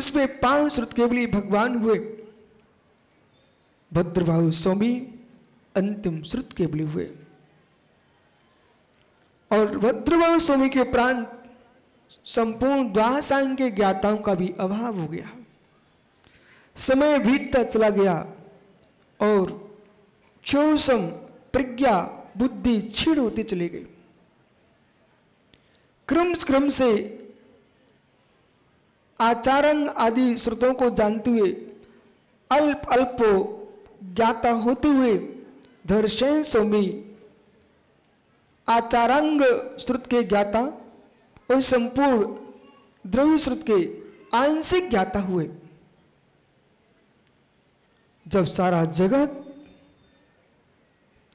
उसमें 5 श्रुत केवली भगवान हुए। भद्रबाहु स्वामी अंतिम श्रुत केवली हुए और भद्रबाहु स्वामी के उपरांत संपूर्ण द्वादशांग के ज्ञाताओं का भी अभाव हो गया। समय बीतता चला गया और चौसम प्रज्ञा बुद्धि क्षीण होती चली गई। क्रम से आचारंग आदि श्रुतों को जानते हुए अल्प अल्प ज्ञाता होते हुए धर्षण स्वामी आचारांग श्रुत के ज्ञाता और संपूर्ण द्रव्य श्रुत के आंशिक ज्ञाता हुए। जब सारा जगत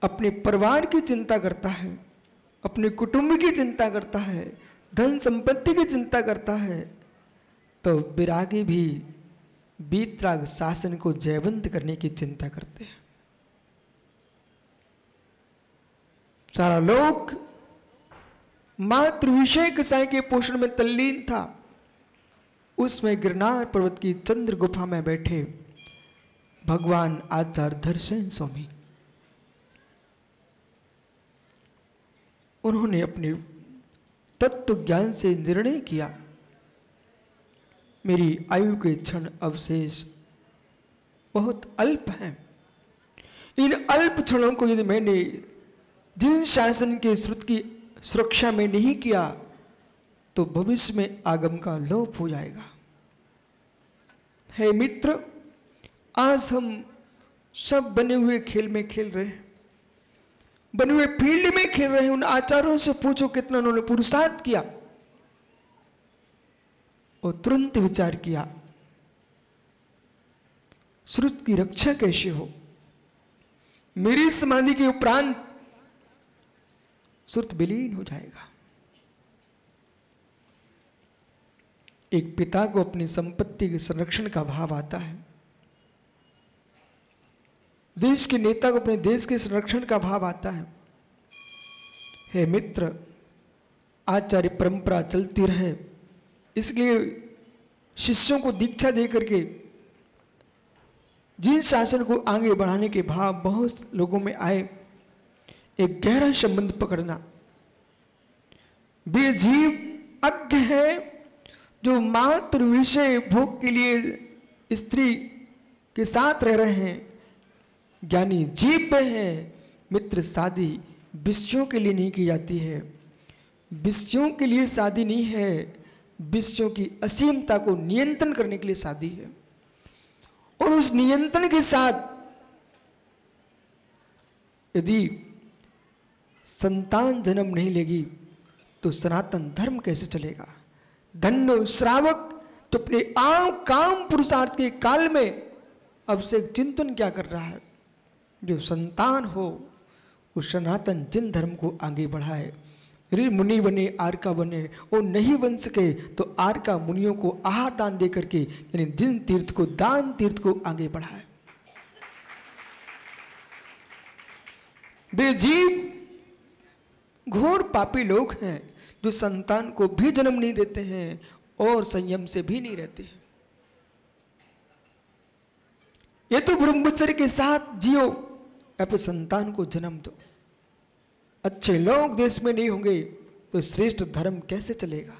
अपने परिवार की चिंता करता है, अपने कुटुंब की चिंता करता है, धन संपत्ति की चिंता करता है, तो विरागी भी वीतराग शासन को जयवंत करने की चिंता करते हैं। सारा लोक मात्र विषय कसाय के पोषण में तल्लीन था। उसमें गिरनार पर्वत की चंद्र गुफा में बैठे भगवान आचार्य धर्षण स्वामी, उन्होंने अपने तत्व ज्ञान से निर्णय किया, मेरी आयु के क्षण अवशेष बहुत अल्प हैं। इन अल्प क्षणों को यदि मैंने जिन शासन के श्रुत की सुरक्षा में नहीं किया तो भविष्य में आगम का लोप हो जाएगा। हे मित्र, आज हम सब बने हुए खेल में खेल रहे हैं, बने हुए फील्ड में खेल रहे हैं। उन आचार्यों से पूछो कितना उन्होंने पुरुषार्थ किया और तुरंत विचार किया श्रुत की रक्षा कैसे हो। मेरी समाधि के उपरांत श्रुत विलीन हो जाएगा। एक पिता को अपनी संपत्ति के संरक्षण का भाव आता है, देश के नेता को अपने देश के संरक्षण का भाव आता है। हे मित्र, आचार्य परंपरा चलती रहे, इसलिए शिष्यों को दीक्षा दे करके जिन शासन को आगे बढ़ाने के भाव बहुत लोगों में आए, एक गहरा संबंध पकड़ना। वे जीव अज्ञ है जो मात्र विषय भोग के लिए स्त्री के साथ रह रहे हैं। ज्ञानी जीव पे है। मित्र, शादी विषयों के लिए नहीं की जाती है, विषयों के लिए शादी नहीं है, विषयों की असीमता को नियंत्रण करने के लिए शादी है। और उस नियंत्रण के साथ यदि संतान जन्म नहीं लेगी तो सनातन धर्म कैसे चलेगा। धन्य श्रावक तो अपने आम काम पुरुषार्थ के काल में अब से चिंतन क्या कर रहा है, जो संतान हो उस सनातन जिन धर्म को आगे बढ़ाए। ऋ मुनि बने आर का बने, और नहीं बन सके तो आर का मुनियों को आहार दान दे करके, यानी जिन तीर्थ को दान तीर्थ को आगे बढ़ाए। वे जीव घोर पापी लोग हैं जो संतान को भी जन्म नहीं देते हैं और संयम से भी नहीं रहते हैं। ये तो ब्रह्मचर्य के साथ जियो, अपने संतान को जन्म दो। अच्छे लोग देश में नहीं होंगे तो श्रेष्ठ धर्म कैसे चलेगा।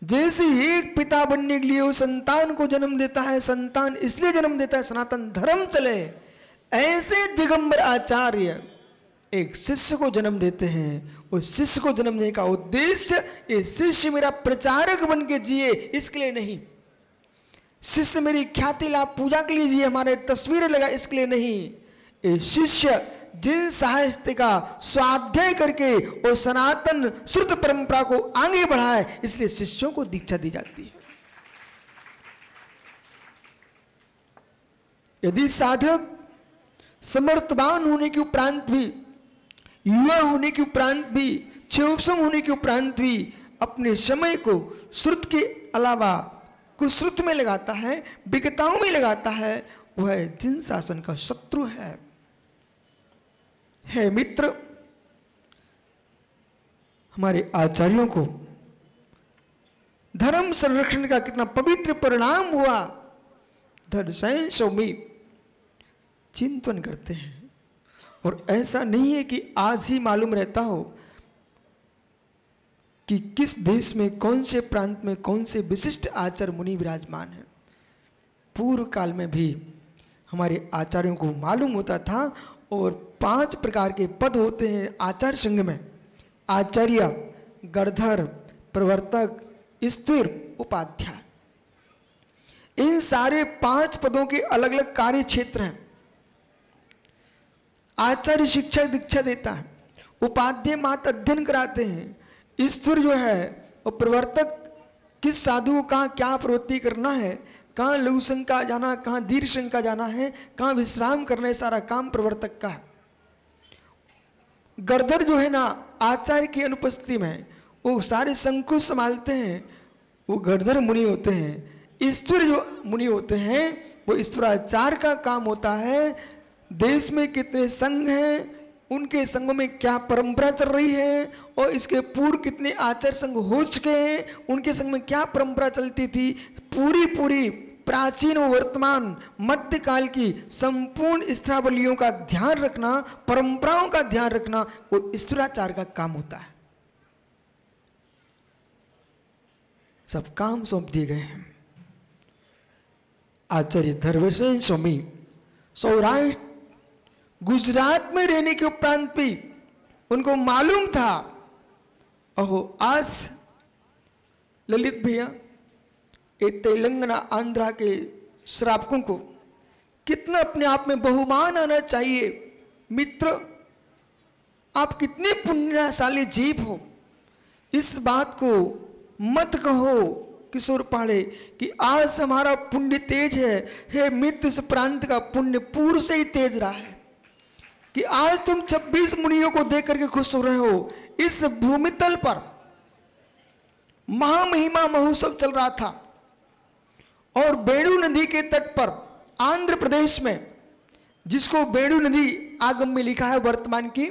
जैसे एक पिता बनने के लिए वो संतान को जन्म देता है, संतान इसलिए जन्म देता है सनातन धर्म चले, ऐसे दिगंबर आचार्य एक शिष्य को जन्म देते हैं। उस शिष्य को जन्म देने का उद्देश्य ये शिष्य मेरा प्रचारक बन के जिए इसके लिए नहीं, शिष्य मेरी ख्याति लाभ पूजा के लिए जिए, हमारे तस्वीरें लगा इसके लिए नहीं। ये शिष्य जिन साहित्य का स्वाध्याय करके और सनातन श्रुत परंपरा को आगे बढ़ाए, इसलिए शिष्यों को दीक्षा दी जाती है। यदि साधक समर्थवान होने के उपरांत भी, युवा होने के उपरांत भी, चौसम होने के उपरांत भी अपने समय को श्रुत के अलावा कुश्रुत में लगाता है, विकताओं में लगाता है, वह जिन शासन का शत्रु है। हे मित्र, हमारे आचार्यों को धर्म संरक्षण का कितना पवित्र परिणाम हुआ, धर्म स्वामी चिंतन करते हैं। और ऐसा नहीं है कि आज ही मालूम रहता हो कि किस देश में, कौन से प्रांत में कौन से विशिष्ट आचार्य मुनि विराजमान हैं। पूर्व काल में भी हमारे आचार्यों को मालूम होता था। और 5 प्रकार के पद होते हैं आचार्य संघ में: आचार्य, गणधर, प्रवर्तक, स्थिर, उपाध्याय। इन सारे 5 पदों के अलग अलग कार्य क्षेत्र हैं। आचार्य शिक्षा दीक्षा देता है, उपाध्याय मात्र अध्ययन कराते हैं, स्थिर जो है और प्रवर्तक किस साधु को कहाँ क्या प्रवृत्ति करना है, कहाँ लघु शंका जाना, कहाँ दीर्घ शंका जाना है, कहाँ विश्राम करना है, सारा काम प्रवर्तक का है। गणधर जो है ना, आचार्य की अनुपस्थिति में वो सारे संकुल संभालते हैं, वो गणधर मुनि होते हैं। स्थिर जो मुनि होते हैं वो स्थिराचार का काम होता है। देश में कितने संघ हैं, उनके संघों में क्या परंपरा चल रही है, और इसके पूर्व कितने आचार्य संघ हो चुके हैं, उनके संघ में क्या परंपरा चलती थी, पूरी प्राचीन और वर्तमान मध्यकाल की संपूर्ण स्त्रावलियों का ध्यान रखना, परंपराओं का ध्यान रखना, वो स्थिराचार का काम होता है। सब काम सौंप दिए गए हैं। आचार्य धर्मसेन स्वामी सौराष्ट्र गुजरात में रहने के उपरांत भी उनको मालूम था, अहो आज ललित भैया ये तेलंगाना आंध्रा के श्रावकों को कितना अपने आप में बहुमान आना चाहिए। मित्र, आप कितने पुण्यशाली जीव हो, इस बात को मत कहो किशोर पाड़े कि आज हमारा पुण्य तेज है। हे मित्र, इस प्रांत का पुण्य पूर्व से ही तेज रहा है कि आज तुम 26 मुनियों को देख करके खुश हो रहे हो। इस भूमितल पर महामहिमा महोत्सव चल रहा था और बेड़ू नदी के तट पर आंध्र प्रदेश में, जिसको बेड़ू नदी आगम में लिखा है वर्तमान की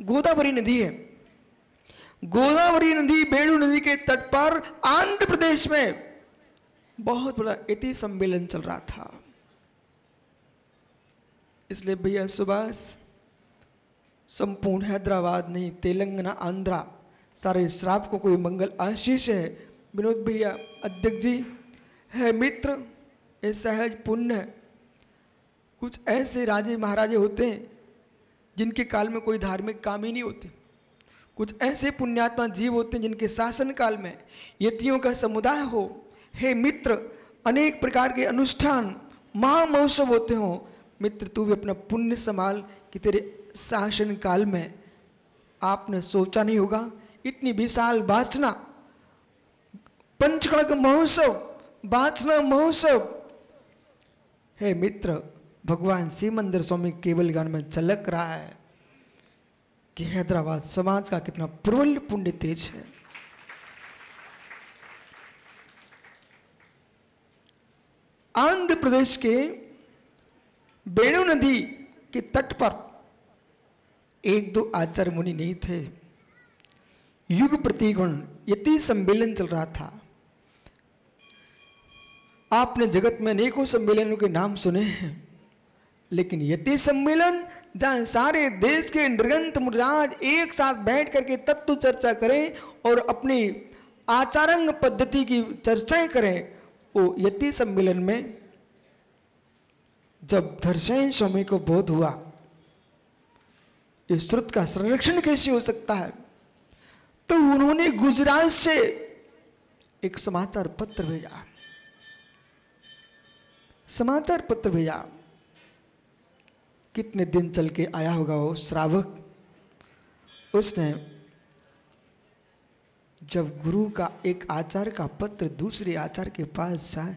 गोदावरी नदी है, गोदावरी नदी बेड़ू नदी के तट पर आंध्र प्रदेश में बहुत बड़ा यति सम्मेलन चल रहा था। इसलिए भैया सुभाष संपूर्ण हैदराबाद नहीं, तेलंगाना आंध्रा सारे श्रावकों को मंगल आशीष है। विनोद भैया अध्यक्ष जी, है मित्र, ये सहज पुण्य है। कुछ ऐसे राजे महाराजे होते हैं जिनके काल में कोई धार्मिक काम ही नहीं होती। कुछ ऐसे पुण्यात्मा जीव होते हैं जिनके शासन काल में यतियों का समुदाय हो। हे मित्र, अनेक प्रकार के अनुष्ठान महामहोत्सव होते हो। मित्र, तू भी अपना पुण्य संभाल कि तेरे शासन काल में आपने सोचा नहीं होगा इतनी विशाल वासना, पंचकड़क महोत्सव, वासना महोत्सव। हे मित्र, भगवान सिमंदर स्वामी केवल गान में झलक रहा है कि हैदराबाद समाज का कितना प्रबल पुण्य तेज है। आंध्र प्रदेश के बेणु नदी के तट पर 1-2 आचार्य मुनि नहीं थे। युग प्रतिगुण यति सम्मेलन चल रहा था। आपने जगत में अनेकों सम्मेलनों के नाम सुने हैं, लेकिन यति सम्मेलन जहां सारे देश के निर्गंत मुनिराज एक साथ बैठ करके तत्व चर्चा करें और अपनी आचारंग पद्धति की चर्चाएं करें, वो यति सम्मेलन में जब धर्मसेन स्वामी को बोध हुआ इस श्रुत का संरक्षण कैसे हो सकता है, तो उन्होंने गुजरात से एक समाचार पत्र भेजा। समाचार पत्र भेजा, कितने दिन चल के आया होगा वो श्रावक। उसने जब गुरु का एक आचार्य का पत्र दूसरे आचार्य के पास जाए,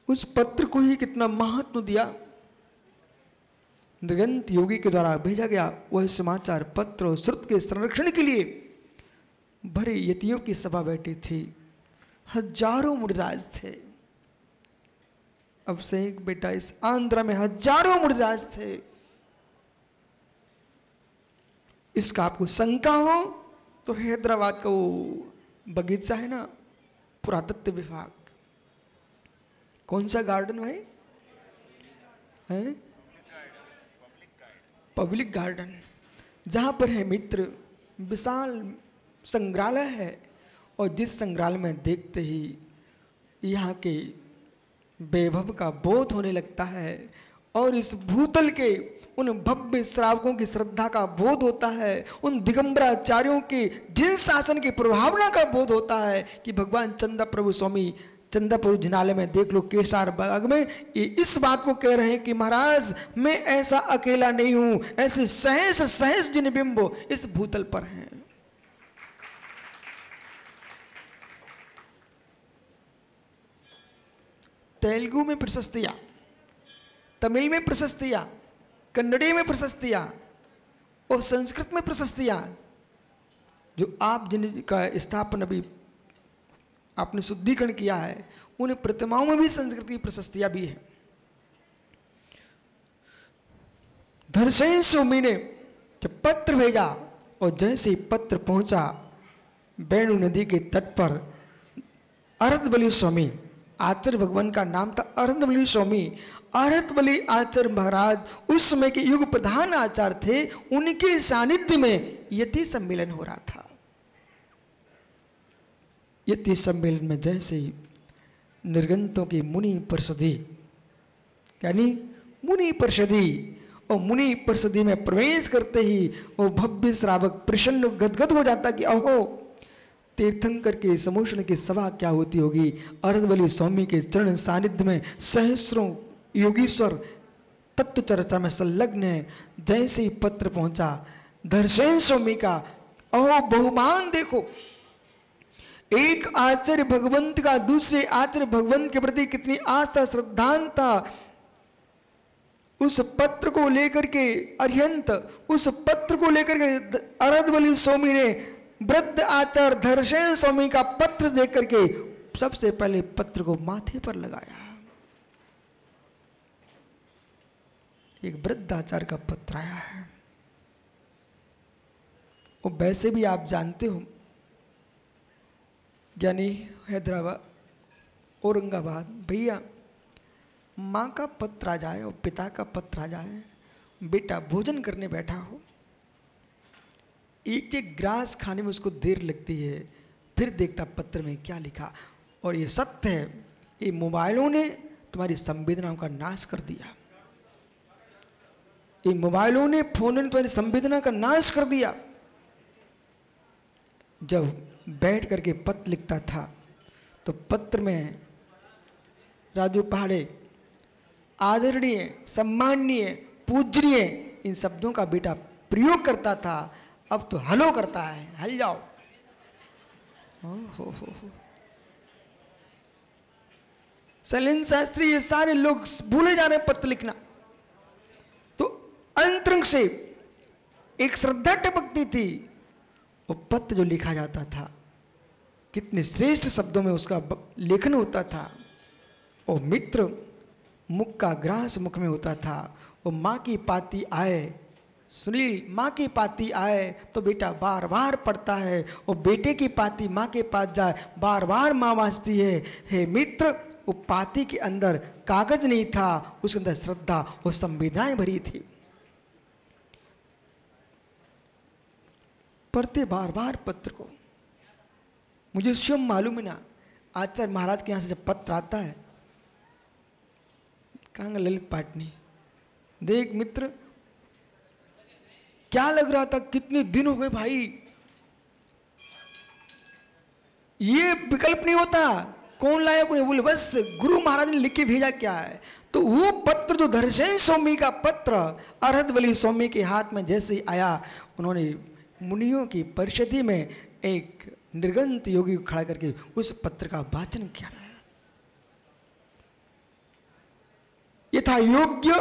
उस पत्र को ही कितना महत्व दिया। निर्गंत योगी के द्वारा भेजा गया वह समाचार पत्र और श्रुत के संरक्षण के लिए भरे यतियों की सभा बैठी थी। हजारों मुनिराज थे। अब से एक बेटा, इस आंध्र में हजारों मुनिराज थे। इसका आपको शंका हो तो हैदराबाद का वो बगीचा है ना, पुरातत्व विभाग, कौन सा गार्डन भाई है? पब्लिक गार्डन, जहाँ पर है मित्र विशाल संग्रहालय है, और जिस संग्रहालय में देखते ही यहाँ के वैभव का बोध होने लगता है, और इस भूतल के उन भव्य श्रावकों की श्रद्धा का बोध होता है, उन दिगंबराचार्यों के जिन शासन की प्रभावना का बोध होता है कि भगवान चंदा प्रभु स्वामी चंदा प्रभु जिनालय में देख लो, केसार बाग में ये इस बात को कह रहे हैं कि महाराज मैं ऐसा अकेला नहीं हूं, ऐसे सहस सहस जिन बिंब इस भूतल पर हैं। तेलुगु में प्रशस्तियां, तमिल में प्रशस्तियां, कन्नड़ी में प्रशस्तियां और संस्कृत में प्रशस्तियां, जो आप जिनका स्थापना भी आपने शुद्धिकरण किया है, उन प्रतिमाओं में भी संस्कृत की प्रशस्तियां भी है। धरसेन स्वामी ने जब पत्र भेजा और जैसे ही पत्र पहुंचा बेणु नदी के तट पर, अरहतबली स्वामी, आचार्य भगवान का नाम था अरहतबली स्वामी, अरहतबली आचार्य महाराज उस समय के युग प्रधान आचार्य थे, उनके सानिध्य में यति सम्मेलन हो रहा था। यति सम्मेलन में जैसे ही निर्गंतों की मुनि परिषदी, यानी मुनि परिषदी, और मुनि परिषदी में प्रवेश करते ही वो भव्य श्रावक प्रसन्न गदगद हो जाता कि अहो तीर्थंकर के समोषण की सभा क्या होती होगी। अरहतबली स्वामी के चरण सानिध्य में सहस्रों योगीश्वर तत्व चर्चा में संलग्न है। जैसे ही पत्र पहुंचा धरसेन स्वामी का, अहो बहुमान देखो, एक आचार्य भगवंत का दूसरे आचार्य भगवंत के प्रति कितनी आस्था श्रद्धांता, उस पत्र को लेकर के अरिहंत, उस पत्र को लेकर के अरहतबली स्वामी ने वृद्ध आचार्य धरसेन स्वामी का पत्र देख करके सबसे पहले पत्र को माथे पर लगाया। एक वृद्ध आचार्य का पत्र आया है, और वैसे भी आप जानते हो, यानी हैदराबाद औरंगाबाद, भैया माँ का पत्र आ जाए और पिता का पत्र आ जाए, बेटा भोजन करने बैठा हो, एक एक ग्रास खाने में उसको देर लगती है, फिर देखता पत्र में क्या लिखा। और ये सत्य है, ये मोबाइलों ने तुम्हारी संवेदनाओं का नाश कर दिया, ये मोबाइलों ने, फोन ने तुम्हारी संवेदना का नाश कर दिया। जब बैठ करके पत्र लिखता था तो पत्र में राजू पहाड़े आदरणीय, सम्माननीय, पूजनीय इन शब्दों का बेटा प्रयोग करता था। अब तो हलो करता है, हल जाओ। हो। शैलेंद्र शास्त्री, ये सारे लोग भूले जा रहे हैं पत्र लिखना। तो अंतरंग से एक श्रद्धा टपकती थी, वो पत्र जो लिखा जाता था कितने श्रेष्ठ शब्दों में उसका लेखन होता था। और मित्र मुख का ग्रास मुख में होता था। वो माँ की पाती आए, सुनील माँ की पाती आए तो बेटा बार बार पढ़ता है, और बेटे की पाती माँ के पास जाए बार बार माँ वांचती है। हे मित्र, वो पाती के अंदर कागज नहीं था, उसके अंदर श्रद्धा और संवेदनाएं भरी थी। पढ़ते बार बार पत्र को। मुझे स्वयं मालूम है ना, आचार्य महाराज के यहाँ से जब पत्र आता है, कहांगा ललित पाटनी, देख मित्र क्या लग रहा था, कितने दिन हो गए भाई, ये विकल्प नहीं होता, कौन लाया कौन, बोले बस गुरु महाराज ने लिख के भेजा क्या है। तो वो पत्र जो धरसेन स्वामी का पत्र अरहतबली स्वामी के हाथ में जैसे ही आया, उन्होंने मुनियों की परिषदी में एक निर्गंत योगी को खड़ा करके उस पत्र का वाचन किया। यथा योग्य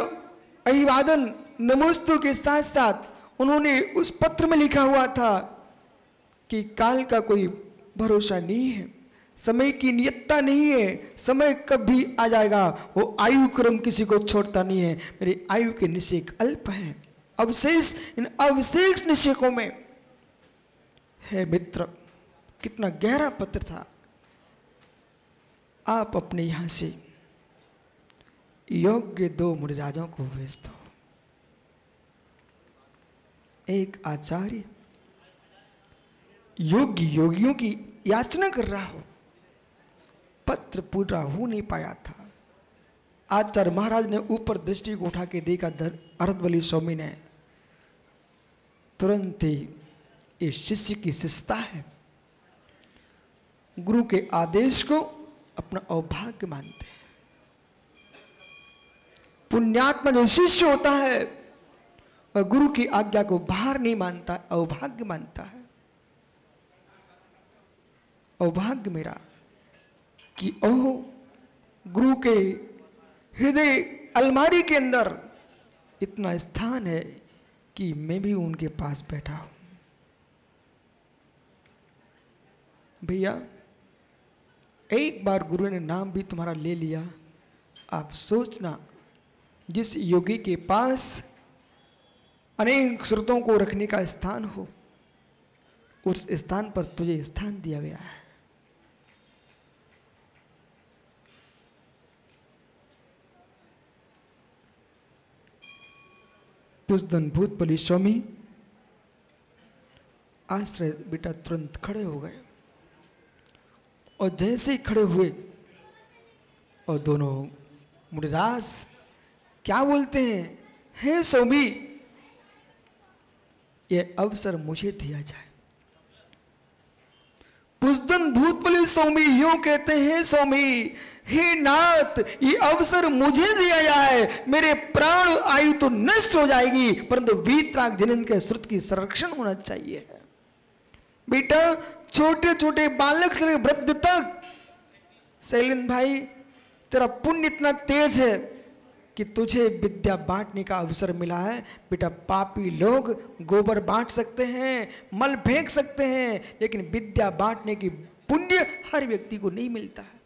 अभिवादन नमोस्तु के साथ साथ उन्होंने उस पत्र में लिखा हुआ था कि काल का कोई भरोसा नहीं है, समय की नियतता नहीं है, समय कभी आ जाएगा, वो आयु क्रम किसी को छोड़ता नहीं है, मेरी आयु के निश्चय अल्प हैं। अवशेष, इन अवशेष निश्चयों में है मित्र, कितना गहरा पत्र था। आप अपने यहां से योग्य 2 मुनिराजों को भेज दो, एक आचार्य योगी योगियों की याचना कर रहा हो। पत्र पूरा हो नहीं पाया था। आचार्य महाराज ने ऊपर दृष्टि को उठा के देखा, अरदबली स्वामी ने तुरंत ही इस शिष्य की शिष्टता है, गुरु के आदेश को अपना अवभाग्य मानते हैं। पुण्यात्मा जो शिष्य होता है वह गुरु की आज्ञा को बाहर नहीं मानता, अवभाग्य मानता है। अवभाग्य मेरा कि ओह, गुरु के हृदय अलमारी के अंदर इतना स्थान है कि मैं भी उनके पास बैठा हूं। भैया, एक बार गुरु ने नाम भी तुम्हारा ले लिया, आप सोचना, जिस योगी के पास अनेक श्रुतों को रखने का स्थान हो, उस स्थान पर तुझे स्थान दिया गया है। उस दिन भूतबली स्वामी आश्रय बेटा तुरंत खड़े हो गए, और जैसे ही खड़े हुए और दोनों मुनिराज क्या बोलते हैं, हे स्वामी, ये अवसर मुझे दिया जाए। पुष्दन भूतबली स्वामी यूं कहते हैं, स्वामी हे नाथ, ये अवसर मुझे दिया जाए। मेरे प्राण आयु तो नष्ट हो जाएगी, परंतु वीतराग जनन के श्रुत की संरक्षण होना चाहिए। बेटा, छोटे छोटे बालक से वृद्ध तक, शैलेंद्र भाई, तेरा पुण्य इतना तेज है कि तुझे विद्या बांटने का अवसर मिला है। बेटा, पापी लोग गोबर बांट सकते हैं, मल फेंक सकते हैं, लेकिन विद्या बांटने की पुण्य हर व्यक्ति को नहीं मिलता है।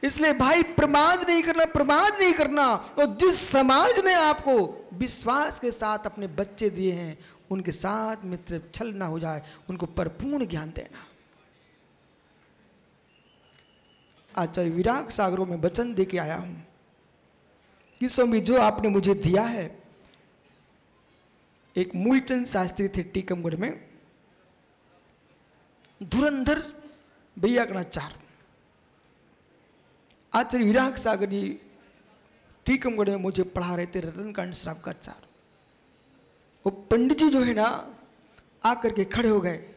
इसलिए भाई, प्रमाद नहीं करना, प्रमाद नहीं करना। और जिस समाज ने आपको विश्वास के साथ अपने बच्चे दिए हैं, उनके साथ मित्र छल ना हो जाए, उनको परिपूर्ण ज्ञान देना। आचार्य विराग सागरों में वचन दे के आया हूं कि स्वामी, जो आपने मुझे दिया है, एक मूलचंद शास्त्री थे टीकमगढ़ में, धुरंधर वैयाकरणाचार्य। आचार्य विराग सागर जी टीकमगढ़ में मुझे पढ़ा रहे थे, रतनकांड श्रावकाचार्य। वो पंडित जी जो है ना, आकर के खड़े हो गए